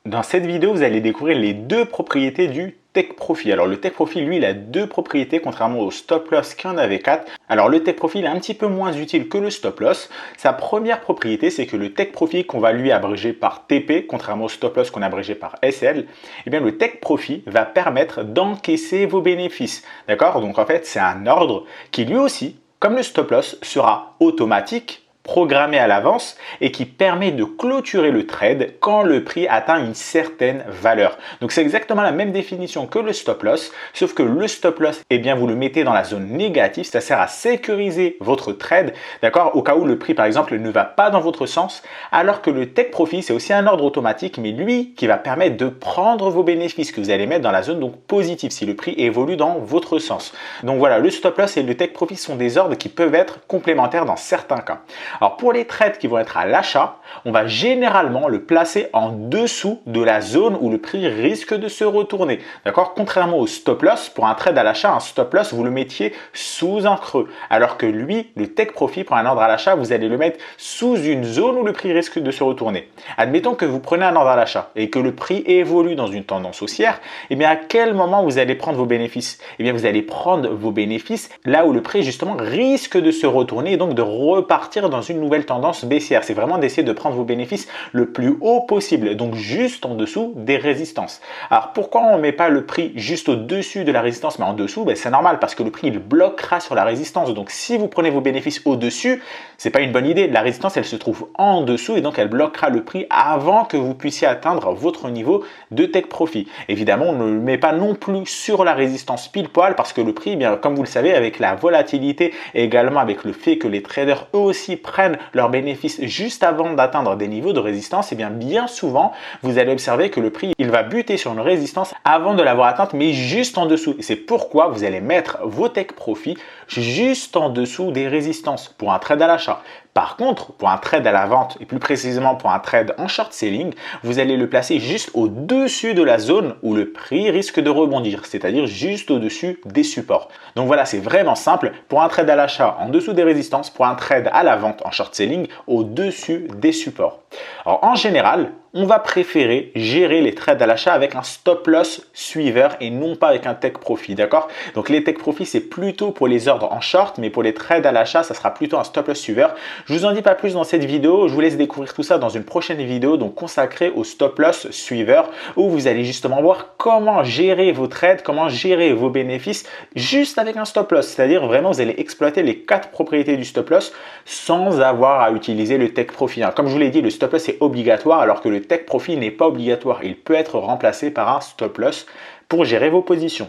Dans cette vidéo, vous allez découvrir les deux propriétés du Take Profit. Alors le Take Profit, lui, il a deux propriétés contrairement au Stop Loss qui en avait quatre. Alors le Take Profit, il est un petit peu moins utile que le Stop Loss. Sa première propriété, c'est que le Take Profit qu'on va lui abréger par TP, contrairement au Stop Loss qu'on a abrégé par SL, eh bien le Take Profit va permettre d'encaisser vos bénéfices. D'accord? Donc en fait, c'est un ordre qui lui aussi, comme le Stop Loss, sera automatique, programmé à l'avance et qui permet de clôturer le trade quand le prix atteint une certaine valeur. Donc c'est exactement la même définition que le stop loss, sauf que le stop loss, eh bien vous le mettez dans la zone négative, ça sert à sécuriser votre trade, d'accord, au cas où le prix par exemple ne va pas dans votre sens, alors que le take profit c'est aussi un ordre automatique, mais lui qui va permettre de prendre vos bénéfices que vous allez mettre dans la zone donc positive si le prix évolue dans votre sens. Donc voilà, le stop loss et le take profit sont des ordres qui peuvent être complémentaires dans certains cas. Alors pour les trades qui vont être à l'achat, on va généralement le placer en dessous de la zone où le prix risque de se retourner. D'accord? Contrairement au stop loss, pour un trade à l'achat, un stop loss, vous le mettiez sous un creux. Alors que lui, le take profit, pour un ordre à l'achat, vous allez le mettre sous une zone où le prix risque de se retourner. Admettons que vous prenez un ordre à l'achat et que le prix évolue dans une tendance haussière, eh bien à quel moment vous allez prendre vos bénéfices? Eh bien vous allez prendre vos bénéfices là où le prix justement risque de se retourner et donc de repartir dans une nouvelle tendance baissière. C'est vraiment d'essayer de prendre vos bénéfices le plus haut possible, donc juste en dessous des résistances. Alors pourquoi on ne met pas le prix juste au-dessus de la résistance, mais en dessous? C'est normal parce que le prix il bloquera sur la résistance. Donc si vous prenez vos bénéfices au-dessus, c'est pas une bonne idée. La résistance elle se trouve en dessous et donc elle bloquera le prix avant que vous puissiez atteindre votre niveau de take profit. Évidemment, on ne le met pas non plus sur la résistance pile poil parce que le prix, bien comme vous le savez, avec la volatilité et également avec le fait que les traders eux aussi prennent leurs bénéfices juste avant d'atteindre des niveaux de résistance, et bien souvent, vous allez observer que le prix, il va buter sur une résistance avant de l'avoir atteinte, mais juste en dessous. Et c'est pourquoi vous allez mettre vos take profit juste en dessous des résistances pour un trade à l'achat. Par contre, pour un trade à la vente et plus précisément pour un trade en short selling, vous allez le placer juste au-dessus de la zone où le prix risque de rebondir, c'est-à-dire juste au-dessus des supports. Donc voilà, c'est vraiment simple. Pour un trade à l'achat, en dessous des résistances, pour un trade à la vente en short selling, au-dessus des supports. Alors en général, on va préférer gérer les trades à l'achat avec un stop loss suiveur et non pas avec un take profit, d'accord? Donc les take profit, c'est plutôt pour les ordres en short, mais pour les trades à l'achat, ça sera plutôt un stop loss suiveur. Je vous en dis pas plus dans cette vidéo, je vous laisse découvrir tout ça dans une prochaine vidéo donc consacrée au stop loss suiveur où vous allez justement voir comment gérer vos trades, comment gérer vos bénéfices juste avec un stop loss, c'est-à-dire vraiment vous allez exploiter les quatre propriétés du stop loss sans avoir à utiliser le take profit. Comme je vous l'ai dit, le stop loss est obligatoire alors que le take profit n'est pas obligatoire. Il peut être remplacé par un stop loss pour gérer vos positions.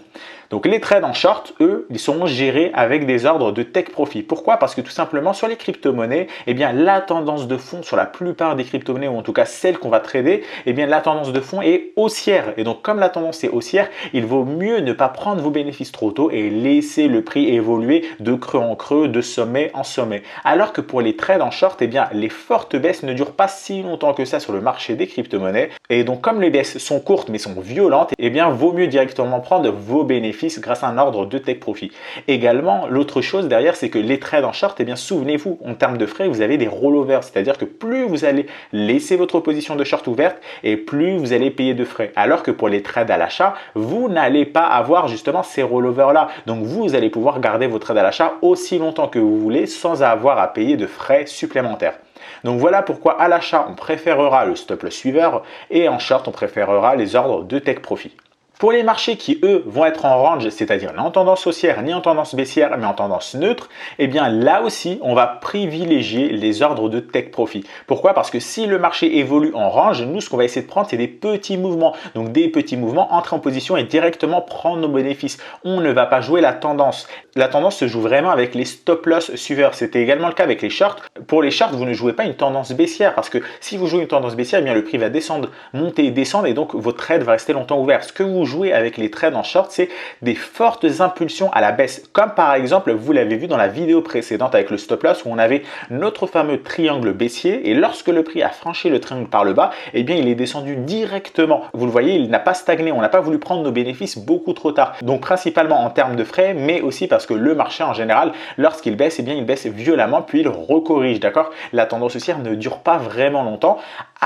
Donc les trades en short, eux, ils seront gérés avec des ordres de take profit. Pourquoi? Parce que tout simplement sur les crypto-monnaies, eh bien la tendance de fond sur la plupart des crypto-monnaies ou en tout cas celles qu'on va trader, eh bien la tendance de fond est haussière. Et donc comme la tendance est haussière, il vaut mieux ne pas prendre vos bénéfices trop tôt et laisser le prix évoluer de creux en creux, de sommet en sommet. Alors que pour les trades en short, eh bien les fortes baisses ne durent pas si longtemps que ça sur le marché des crypto-monnaies. Et donc comme les baisses sont courtes mais sont violentes, eh bien vaut mieux directement prendre vos bénéfices grâce à un ordre de take profit. Également, l'autre chose derrière, c'est que les trades en short, eh bien souvenez-vous, en termes de frais, vous avez des rollovers, c'est-à-dire que plus vous allez laisser votre position de short ouverte et plus vous allez payer de frais. Alors que pour les trades à l'achat, vous n'allez pas avoir justement ces rollovers-là. Donc vous allez pouvoir garder vos trades à l'achat aussi longtemps que vous voulez sans avoir à payer de frais supplémentaires. Donc voilà pourquoi à l'achat, on préférera le stop loss suiveur et en short, on préférera les ordres de take profit. Pour les marchés qui, eux, vont être en range, c'est-à-dire ni en tendance haussière ni en tendance baissière, mais en tendance neutre, eh bien là aussi, on va privilégier les ordres de take profit. Pourquoi? Parce que si le marché évolue en range, nous, ce qu'on va essayer de prendre, c'est des petits mouvements. Donc des petits mouvements, entrer en position et directement prendre nos bénéfices. On ne va pas jouer la tendance. La tendance se joue vraiment avec les stop loss suiveurs. C'était également le cas avec les shorts. Pour les shorts, vous ne jouez pas une tendance baissière parce que si vous jouez une tendance baissière, eh bien le prix va descendre, monter, descendre et donc votre trade va rester longtemps ouvert. Ce que vous jouez avec les trades en short, c'est des fortes impulsions à la baisse. Comme par exemple, vous l'avez vu dans la vidéo précédente avec le stop loss où on avait notre fameux triangle baissier et lorsque le prix a franchi le triangle par le bas, eh bien il est descendu directement. Vous le voyez, il n'a pas stagné. On n'a pas voulu prendre nos bénéfices beaucoup trop tard. Donc principalement en termes de frais, mais aussi parce que le marché en général, lorsqu'il baisse, eh bien il baisse violemment puis il recorrige. D'accord? La tendance haussière ne dure pas vraiment longtemps.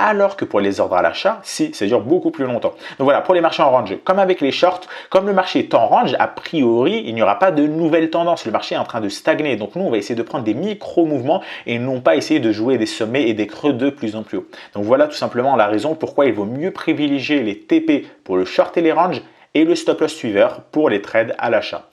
alors que pour les ordres à l'achat, si, ça dure beaucoup plus longtemps. Donc voilà, pour les marchés en range, comme avec les shorts, comme le marché est en range, a priori, il n'y aura pas de nouvelles tendances. Le marché est en train de stagner. Donc nous, on va essayer de prendre des micro-mouvements et non pas essayer de jouer des sommets et des creux de plus en plus haut. Donc voilà tout simplement la raison pourquoi il vaut mieux privilégier les TP pour le short et les ranges et le stop loss suiveur pour les trades à l'achat.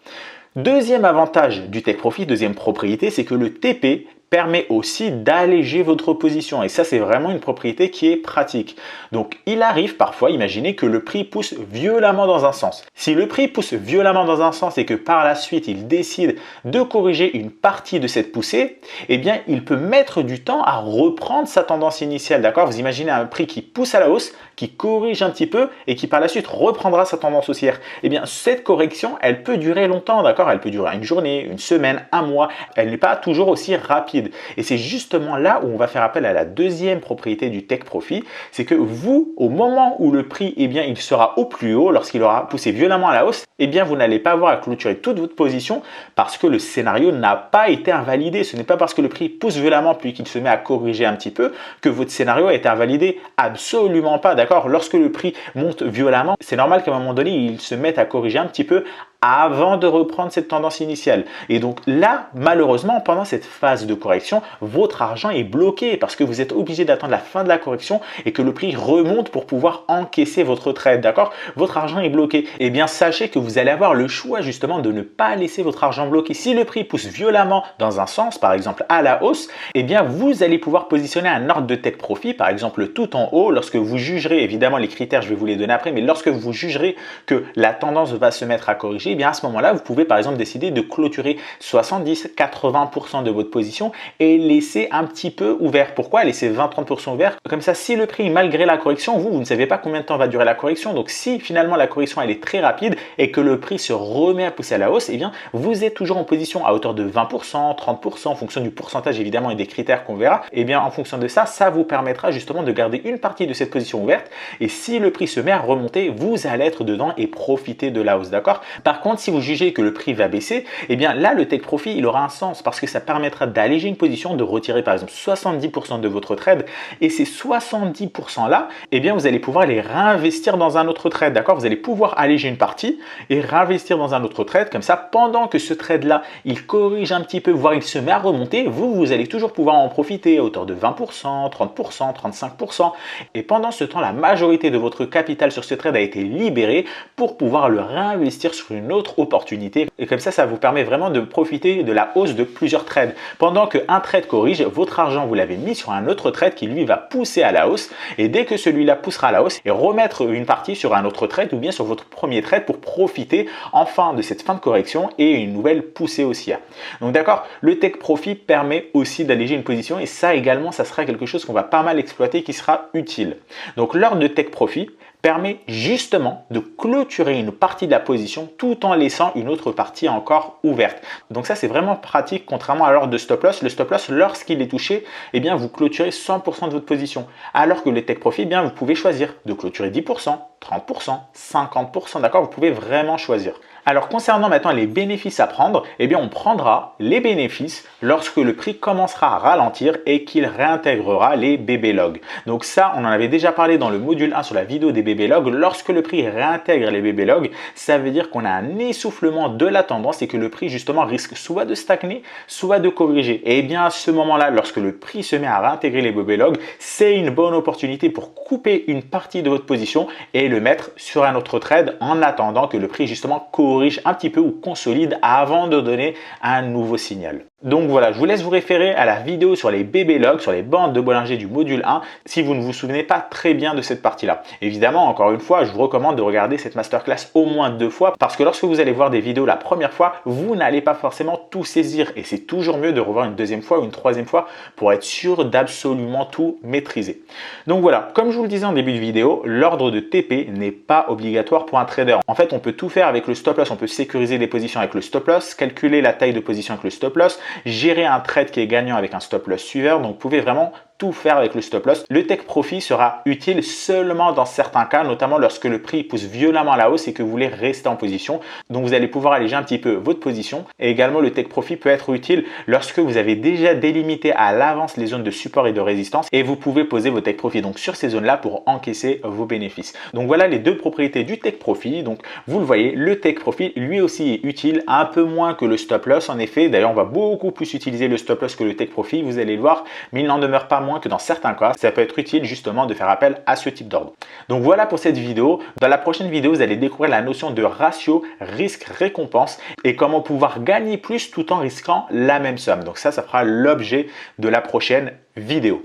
Deuxième avantage du take profit, deuxième propriété, c'est que le TP permet aussi d'alléger votre position et ça c'est vraiment une propriété qui est pratique. Donc il arrive parfois, imaginez que le prix pousse violemment dans un sens. Si le prix pousse violemment dans un sens et que par la suite il décide de corriger une partie de cette poussée, eh bien il peut mettre du temps à reprendre sa tendance initiale, d'accord? Vous imaginez un prix qui pousse à la hausse, qui corrige un petit peu et qui par la suite reprendra sa tendance haussière. Eh bien cette correction, elle peut durer longtemps, d'accord? Elle peut durer une journée, une semaine, un mois, elle n'est pas toujours aussi rapide. Et c'est justement là où on va faire appel à la deuxième propriété du take profit, c'est que vous, au moment où le prix, eh bien, il sera au plus haut, lorsqu'il aura poussé violemment à la hausse, eh bien, vous n'allez pas avoir à clôturer toute votre position parce que le scénario n'a pas été invalidé. Ce n'est pas parce que le prix pousse violemment puis qu'il se met à corriger un petit peu que votre scénario a été invalidé. Absolument pas, d'accord? Lorsque le prix monte violemment, c'est normal qu'à un moment donné, il se mette à corriger un petit peu avant de reprendre cette tendance initiale. Et donc là, malheureusement, pendant cette phase de correction, votre argent est bloqué parce que vous êtes obligé d'attendre la fin de la correction et que le prix remonte pour pouvoir encaisser votre trade, d'accord? Votre argent est bloqué. Eh bien, sachez que vous allez avoir le choix justement de ne pas laisser votre argent bloqué. Si le prix pousse violemment dans un sens, par exemple à la hausse, eh bien, vous allez pouvoir positionner un ordre de take profit, par exemple tout en haut, lorsque vous jugerez, évidemment les critères, je vais vous les donner après, mais lorsque vous jugerez que la tendance va se mettre à corriger, eh bien à ce moment-là, vous pouvez par exemple décider de clôturer 70-80% de votre position et laisser un petit peu ouvert. Pourquoi laisser 20-30% ouvert? Comme ça, si le prix, malgré la correction, vous ne savez pas combien de temps va durer la correction. Donc, si finalement la correction elle est très rapide et que le prix se remet à pousser à la hausse, eh bien, vous êtes toujours en position à hauteur de 20%, 30%, en fonction du pourcentage évidemment et des critères qu'on verra. Eh bien, en fonction de ça, ça vous permettra justement de garder une partie de cette position ouverte. Et si le prix se met à remonter, vous allez être dedans et profiter de la hausse, d'accord? Par contre, si vous jugez que le prix va baisser, eh bien là, le take profit, il aura un sens parce que ça permettra d'alléger une position, de retirer par exemple 70% de votre trade et ces 70% là, eh bien vous allez pouvoir les réinvestir dans un autre trade, d'accord? Vous allez pouvoir alléger une partie et réinvestir dans un autre trade comme ça, pendant que ce trade là, il corrige un petit peu, voire il se met à remonter, vous allez toujours pouvoir en profiter à hauteur de 20%, 30%, 35% et pendant ce temps, la majorité de votre capital sur ce trade a été libérée pour pouvoir le réinvestir sur une autre opportunité et comme ça vous permet vraiment de profiter de la hausse de plusieurs trades. Pendant qu'un trade corrige, votre argent vous l'avez mis sur un autre trade qui lui va pousser à la hausse et dès que celui-là poussera à la hausse et remettre une partie sur un autre trade ou bien sur votre premier trade pour profiter enfin de cette fin de correction et une nouvelle poussée haussière. Donc d'accord, le take profit permet aussi d'alléger une position et ça également ça sera quelque chose qu'on va pas mal exploiter qui sera utile. Donc l'ordre de take profit permet justement de clôturer une partie de la position tout en laissant une autre partie encore ouverte. Donc ça c'est vraiment pratique contrairement à l'ordre de stop loss. Le stop loss lorsqu'il est touché, eh bien vous clôturez 100% de votre position. Alors que le take profit, eh bien vous pouvez choisir de clôturer 10%, 30%, 50%, d'accord? Vous pouvez vraiment choisir. Alors concernant maintenant les bénéfices à prendre, eh bien on prendra les bénéfices lorsque le prix commencera à ralentir et qu'il réintégrera les BB log. Donc ça, on en avait déjà parlé dans le module 1 sur la vidéo des BB log. Lorsque le prix réintègre les BB log, ça veut dire qu'on a un essoufflement de la tendance et que le prix justement risque soit de stagner, soit de corriger. Et bien à ce moment-là, lorsque le prix se met à réintégrer les BB log, c'est une bonne opportunité pour couper une partie de votre position et le mettre sur un autre trade en attendant que le prix justement corrige un petit peu ou consolide avant de donner un nouveau signal. Donc voilà, je vous laisse vous référer à la vidéo sur les BB log, sur les bandes de Bollinger du module 1, si vous ne vous souvenez pas très bien de cette partie-là. Évidemment, encore une fois, je vous recommande de regarder cette masterclass au moins 2 fois, parce que lorsque vous allez voir des vidéos la première fois, vous n'allez pas forcément tout saisir, et c'est toujours mieux de revoir une deuxième fois ou une troisième fois pour être sûr d'absolument tout maîtriser. Donc voilà, comme je vous le disais en début de vidéo, l'ordre de TP n'est pas obligatoire pour un trader. En fait, on peut tout faire avec le stop loss, on peut sécuriser les positions avec le stop loss, calculer la taille de position avec le stop loss, gérer un trade qui est gagnant avec un stop loss suiveur. Donc vous pouvez vraiment tout faire avec le stop loss. Le take profit sera utile seulement dans certains cas, notamment lorsque le prix pousse violemment à la hausse et que vous voulez rester en position. Donc vous allez pouvoir alléger un petit peu votre position. Et également le take profit peut être utile lorsque vous avez déjà délimité à l'avance les zones de support et de résistance et vous pouvez poser vos take profit donc sur ces zones-là pour encaisser vos bénéfices. Donc voilà les deux propriétés du take profit. Donc vous le voyez, le take profit lui aussi est utile, un peu moins que le stop loss en effet. D'ailleurs, on va beaucoup plus utiliser le stop loss que le take profit, vous allez le voir, mais il n'en demeure pas moins que dans certains cas, ça peut être utile justement de faire appel à ce type d'ordre. Donc voilà pour cette vidéo. Dans la prochaine vidéo, vous allez découvrir la notion de ratio risque-récompense et comment pouvoir gagner plus tout en risquant la même somme. Donc ça fera l'objet de la prochaine vidéo.